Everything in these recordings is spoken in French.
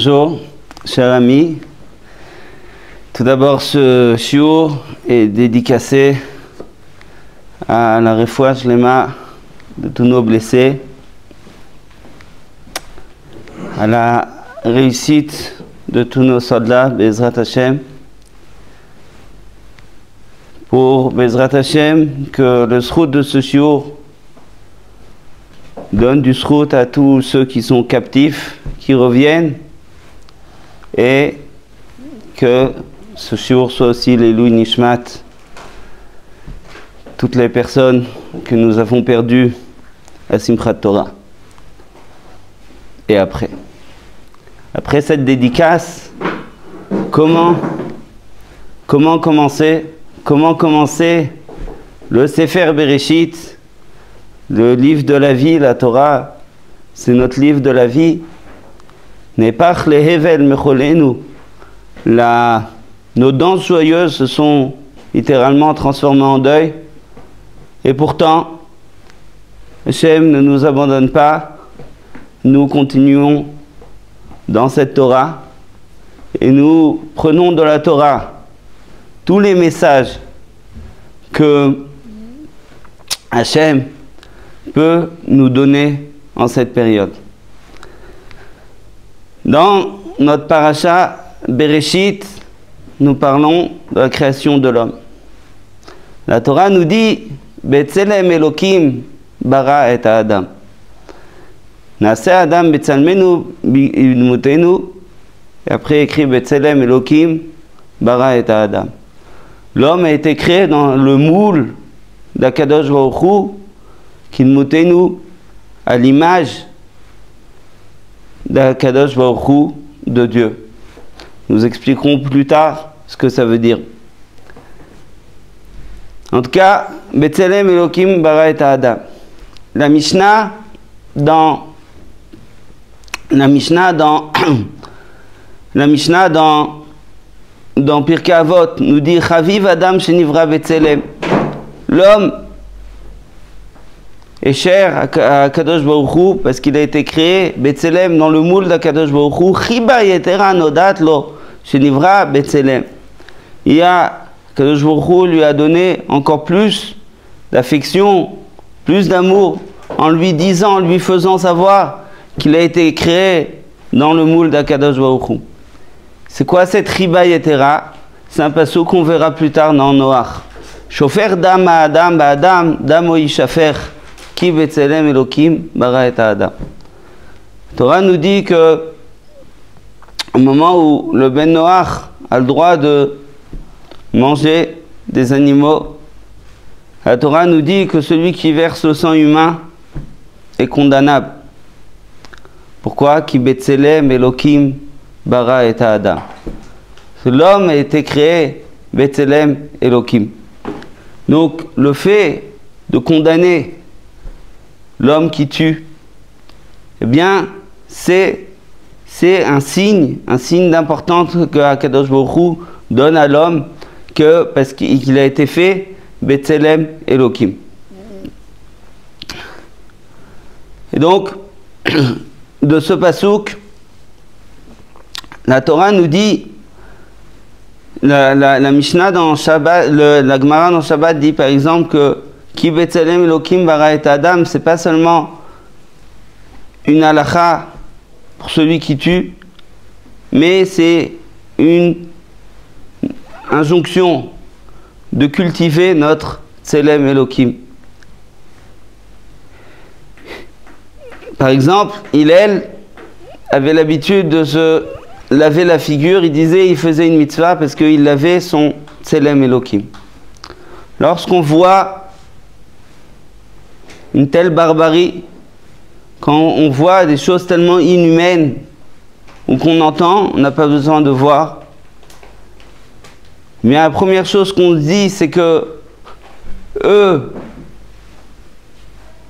Bonjour, chers amis. Tout d'abord, ce shiur est dédicacé à la refoua shlema de tous nos blessés, à la réussite de tous nos soldats, Bezrat Hashem, pour Bezrat Hashem que le srout de ce shiur donne du srout à tous ceux qui sont captifs, qui reviennent, et que ce shiur soit aussi l'Elui Nishmat, toutes les personnes que nous avons perdues à Simchat Torah. Et après cette dédicace, comment commencer le Sefer Bereshit, le livre de la vie, la Torah, c'est notre livre de la vie. Nepach lehevel mecholenu. Nos danses joyeuses se sont littéralement transformées en deuil. Et pourtant, Hashem ne nous abandonne pas. Nous continuons dans cette Torah. Et nous prenons de la Torah tous les messages que Hashem peut nous donner en cette période. Dans notre parasha Bereshit, nous parlons de la création de l'homme. La Torah nous dit Betzelem Elokim bara et Adam. Nase Adam Betzelmenu bidmutenu. Et après écrit Betzelem Elokim bara et Adam. L'homme a été créé dans le moule d'Akadosh Baruch Hu, Kidmutenu, à l'image d'Akadosh Baruch Hu, de Dieu. Nous expliquerons plus tard ce que ça veut dire. En tout cas, Betzelem Elokim bara et Adam. La Mishnah dans Pirkei Avot nous dit Chaviv Adam shenivra Betzelem. L'homme est cher à Kadosh Baruch Hu parce qu'il a été créé Betzelem dans le moule d'Akadosh Baruch Hu. Chiba yetera nodat lo shenivra Betzelem. Kadosh Baruch Hu lui a donné encore plus d'affection, plus d'amour, en lui disant, en lui faisant savoir qu'il a été créé dans le moule d'Akadosh Baruch Hu. C'est quoi cette Chiba yetera? C'est un passage qu'on verra plus tard dans Noach. Shofer dam Adam ba'adam damo yishafer. Ki Betzelem Elokim bara et Adam. La Torah nous dit que au moment où le Ben Noach a le droit de manger des animaux, la Torah nous dit que celui qui verse le sang humain est condamnable. Pourquoi? Ki Betzelem Elokim bara et Adam. L'homme a été créé Betzelem Elokim. Donc le fait de condamner l'homme qui tue, eh bien, c'est un signe d'importance que Akadosh Baruch Hu donne à l'homme parce qu'il a été fait Betzelem Elokim. Et donc, de ce pasouk, la Torah nous dit, la Mishnah dans Shabbat, la Gemara dans Shabbat dit par exemple que Ki Betzelem Elokim bara et Adam, c'est pas seulement une halakha pour celui qui tue, mais c'est une injonction de cultiver notre Tselem Elokim. Par exemple, Hillel avait l'habitude de se laver la figure, il faisait une mitzvah parce qu'il avait son Tselem Elokim. Lorsqu'on voit une telle barbarie, quand on voit des choses tellement inhumaines, ou qu'on entend, on n'a pas besoin de voir. Mais la première chose qu'on dit, c'est que eux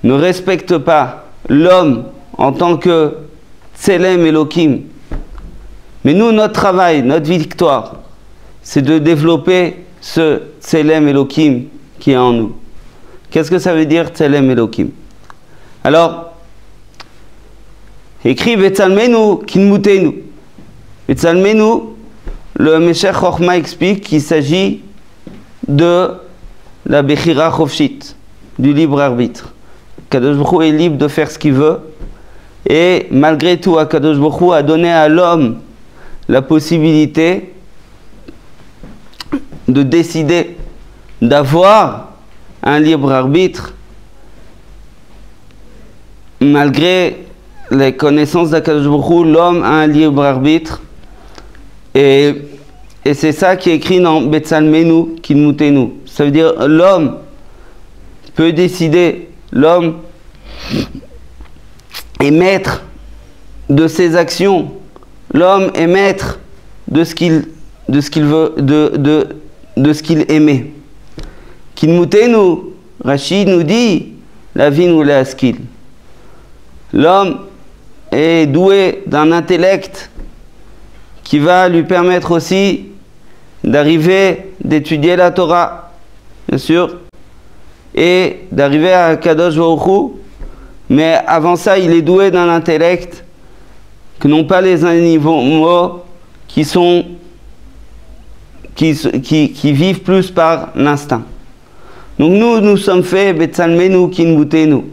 ne respectent pas l'homme en tant que Tselem Elokim. Mais nous, notre travail, notre victoire, c'est de développer ce Tselem Elokim qui est en nous. Qu'est-ce que ça veut dire Tselem Elokim? Alors, écrit Betzalmenu Kinmutenu. Betzalmenu, le Meshech Chochma explique qu'il s'agit de la Bechira Chofshit, du libre arbitre. Kadosh Baruch Hu est libre de faire ce qu'il veut, et malgré tout, Kadosh Baruch Hu a donné à l'homme la possibilité de décider, d'avoir un libre arbitre, malgré les connaissances d'Akadosh Baruch Hu, l'homme a un libre arbitre, et c'est ça qui est écrit dans Betzalmenu, Kilmutenu. Ça veut dire l'homme peut décider, l'homme est maître de ses actions, l'homme est maître de ce qu'il veut, de ce qu'il aimait. Kilmutenu, Rachid nous dit, la vie nous l'a skill. L'homme est doué d'un intellect qui va lui permettre aussi d'arriver, d'étudier la Torah, bien sûr, et d'arriver à Kadosh Baruch Hu, mais avant ça, il est doué d'un intellect que n'ont pas les animaux qui vivent plus par l'instinct. Donc nous sommes faits Betzalmenu Kinbutenu.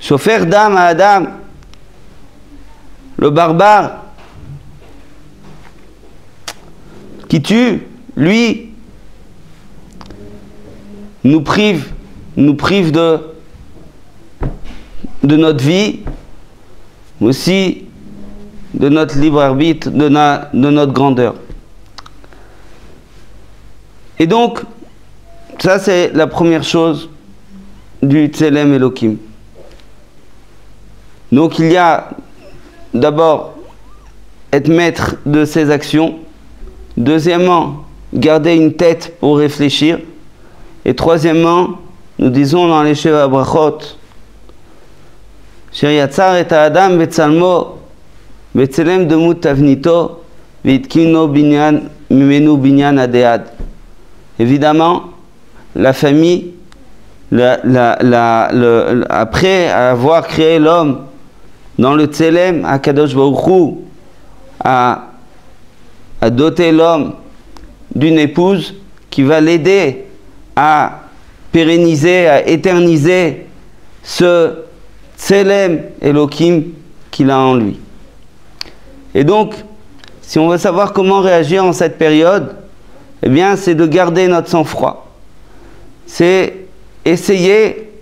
Shofer Dam à Adam, le barbare qui tue, lui, nous prive de notre vie, mais aussi de notre libre arbitre, de notre grandeur. Et donc, ça c'est la première chose du Tselem Elohim. Donc il y a d'abord être maître de ses actions, deuxièmement garder une tête pour réfléchir, et troisièmement, nous disons dans les Sheva Brachot, Sher yatzar et Adam betzalmo betzelem demut tavnito veitkino binyan mimenu binyan adead. Évidemment, la famille, après avoir créé l'homme dans le Tselem, Akadosh Baruch Hu a doté l'homme d'une épouse qui va l'aider à pérenniser, à éterniser ce Tselem Elohim qu'il a en lui. Et donc, si on veut savoir comment réagir en cette période, eh bien, c'est de garder notre sang-froid. C'est essayer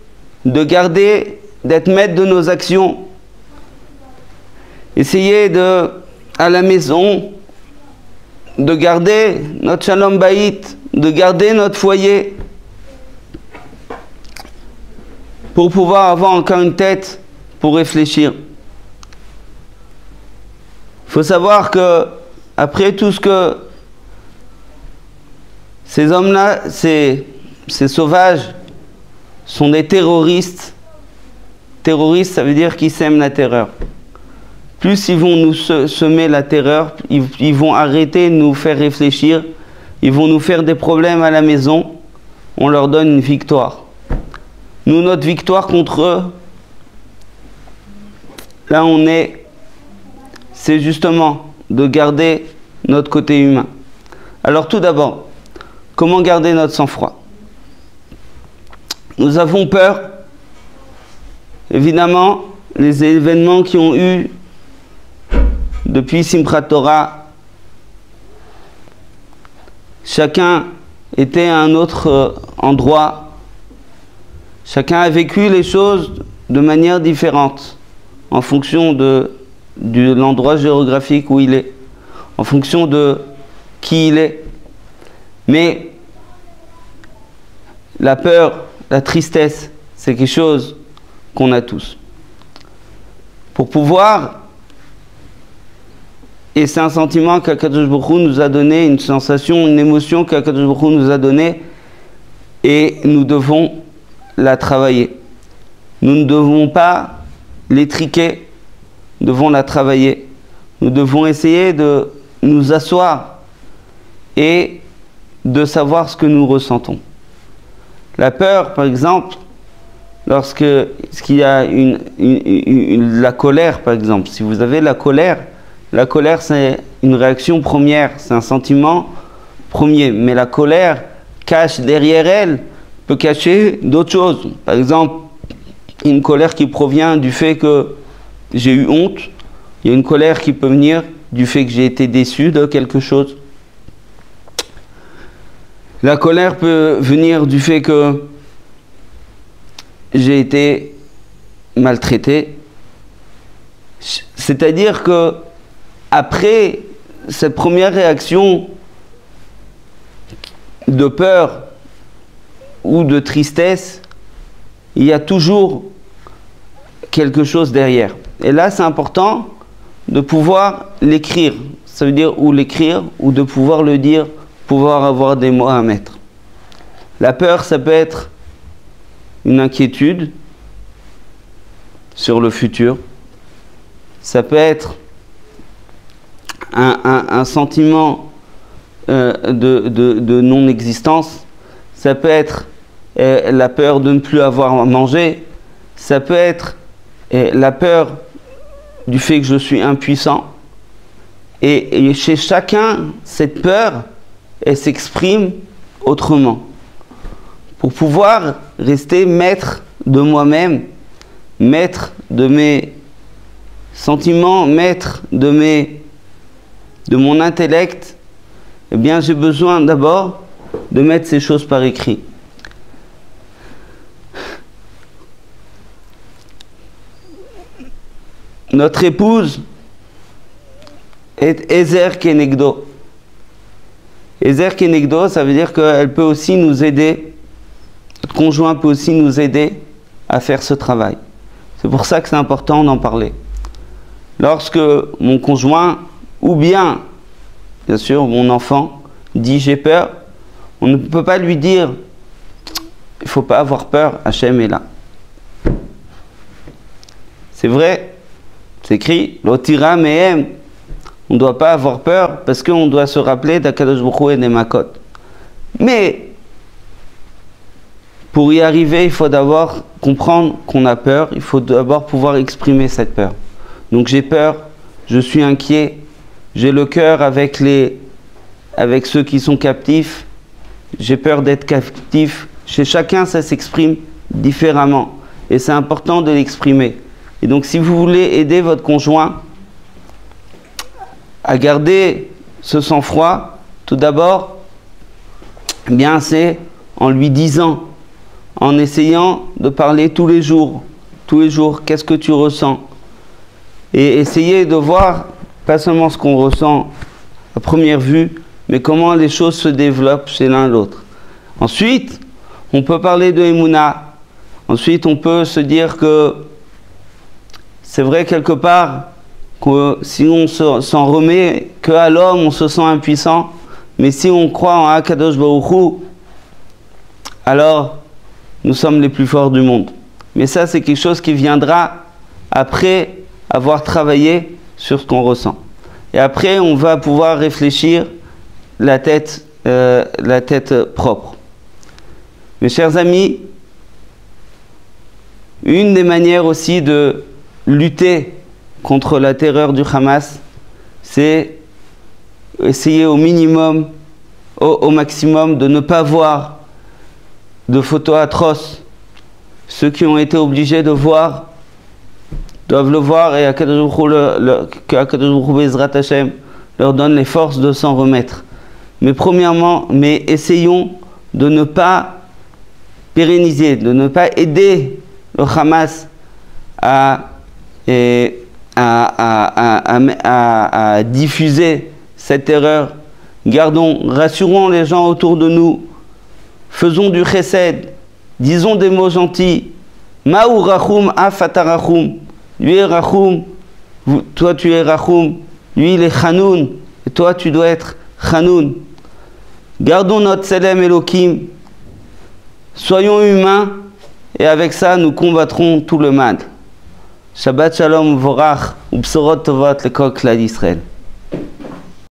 de garder, d'être maître de nos actions. Essayer à la maison, de garder notre Shalom Bayit, de garder notre foyer, pour pouvoir avoir encore une tête pour réfléchir. Il faut savoir que, après tout ce que ces hommes-là, ces sauvages, sont des terroristes. Terroristes, ça veut dire qu'ils sèment la terreur. Plus ils vont nous semer la terreur, ils vont arrêter de nous faire réfléchir, ils vont nous faire des problèmes à la maison, on leur donne une victoire. Nous, notre victoire contre eux, là c'est justement de garder notre côté humain. Alors tout d'abord, comment garder notre sang-froid? Nous avons peur, évidemment, les événements qui ont eu depuis Simchat Torah, chacun était à un autre endroit, chacun a vécu les choses de manière différente, en fonction de l'endroit géographique où il est, en fonction de qui il est. Mais la peur, la tristesse, c'est quelque chose qu'on a tous. Pour pouvoir, et c'est un sentiment qu'Akadosh Baruch Hu nous a donné, une sensation, une émotion qu'Akadosh Baruch Hu nous a donnée, et nous devons la travailler. Nous ne devons pas l'étriquer, nous devons la travailler. Nous devons essayer de nous asseoir et de savoir ce que nous ressentons. La peur, par exemple, lorsqu'il y a la colère, par exemple, si vous avez la colère, La colère, c'est une réaction première, c'est un sentiment premier. Mais la colère cache derrière elle, peut cacher d'autres choses. Par exemple, une colère qui provient du fait que j'ai eu honte. Il y a une colère qui peut venir du fait que j'ai été déçu de quelque chose. La colère peut venir du fait que j'ai été maltraité. C'est-à-dire que après cette première réaction de peur ou de tristesse, il y a toujours quelque chose derrière. Et là, c'est important de pouvoir l'écrire. Ça veut dire ou l'écrire ou de pouvoir le dire, pouvoir avoir des mots à mettre. La peur, ça peut être une inquiétude sur le futur. Ça peut être un sentiment de non-existence. Ça peut être la peur de ne plus avoir à manger. Ça peut être la peur du fait que je suis impuissant. Et chez chacun, cette peur, elle s'exprime autrement. Pour pouvoir rester maître de moi-même, maître de mes sentiments, maître de mon intellect, eh bien j'ai besoin d'abord de mettre ces choses par écrit. Notre épouse est Ezer Kenegdo. Ezer Kenegdo, ça veut dire qu'elle peut aussi nous aider, notre conjoint peut aussi nous aider à faire ce travail. C'est pour ça que c'est important d'en parler. Lorsque mon conjoint, ou bien sûr mon enfant, dit j'ai peur, on ne peut pas lui dire il ne faut pas avoir peur, Hachem est là. C'est vrai, c'est écrit, l'otira mehem. On ne doit pas avoir peur parce qu'on doit se rappeler d'Akadosh Baruch Hu et des Makot. Mais pour y arriver, il faut d'abord comprendre qu'on a peur, il faut d'abord pouvoir exprimer cette peur. Donc j'ai peur, je suis inquiet, j'ai le cœur avec ceux qui sont captifs, j'ai peur d'être captif. Chez chacun, ça s'exprime différemment et c'est important de l'exprimer. Et donc si vous voulez aider votre conjoint à garder ce sang-froid, tout d'abord, eh bien c'est en lui disant, en essayant de parler tous les jours, qu'est-ce que tu ressens? Et essayer de voir, pas seulement ce qu'on ressent à première vue, mais comment les choses se développent chez l'un et l'autre. Ensuite, on peut parler de Emouna. Ensuite, on peut se dire que c'est vrai quelque part que si on s'en remet qu'à l'homme, on se sent impuissant. Mais si on croit en Akadosh Baruch Hu, alors nous sommes les plus forts du monde. Mais ça, c'est quelque chose qui viendra après avoir travaillé sur ce qu'on ressent. Et après, on va pouvoir réfléchir la tête propre. Mes chers amis, une des manières aussi de lutter contre la terreur du Hamas, c'est essayer au minimum, au maximum, de ne pas voir de photos atroces. Ceux qui ont été obligés de voir doivent le voir et qu'Akadosh Baruch Hu Bezrat Hashem leur donne les forces de s'en remettre. Mais premièrement, essayons de ne pas pérenniser, de ne pas aider le Hamas à diffuser cette terreur. Rassurons les gens autour de nous. Faisons du chesed. Disons des mots gentils. Ma'u rachum afata rachum. Lui est rachum. Toi tu es rachum. Lui il est chanoun. Et toi tu dois être chanoun. Gardons notre Tselem Elohim. Soyons humains. Et avec ça nous combattrons tout le mal. Shabbat Shalom Vorach ou Bsorot Tovot le Kol Klal Yisrael.